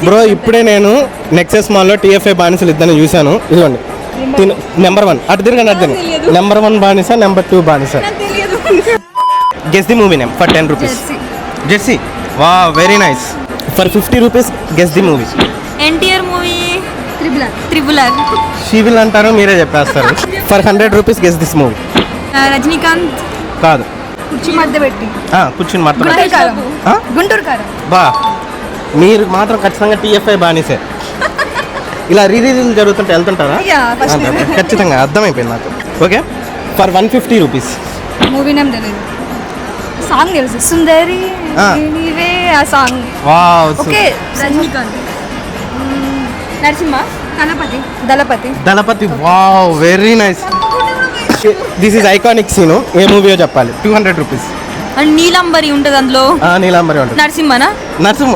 Bro ఇప్పుడే నేను nexus మాల్లో టీఎఫ్ఐ బానిసలు ఇద్దరిని చూశాను. ఇదిగోండి నెంబర్ 1 అటు తిరగండి అటు తిరగండి. నెంబర్ 1 బానిస, నెంబర్ 2 బానిస. Guess the movie name for 10 rupees. Jersey. వా very nice. For 50 rupees guess the movie. NTR movie triple R. She will అంటారు, మీరే చెప్పేస్తారు. For 100 rupees guess this movie. Rajinikanth కాదు. కుర్చీ మధ్య పెట్టి కూర్చుని మాత్రం గుంటూరు కారం. బా మీరు మాత్రం ఖచ్చితంగా టీఎఫ్ఐ బానిసే. ఇలా రీలీజ్ జరుగుతుంటే వెళ్తుంటారా? ఖచ్చితంగా అర్థమైపోయింది నాకు. Okay for 150 rupees. Movie name తెలియదు, సాంగ్ తెలుసు. సుందరి నీవే ఆ song. Wow. Okay Rajinikanth. Narasimha. Thalapathi. Wow very nice. This is iconic scene. ఏ మూవీయో చెప్పాలి. 200 రూపీస్. నీలంబరి ఉంటుంది అందులో. నీలాంబరి ఉంటుంది. నరసింహనా? నరసింహ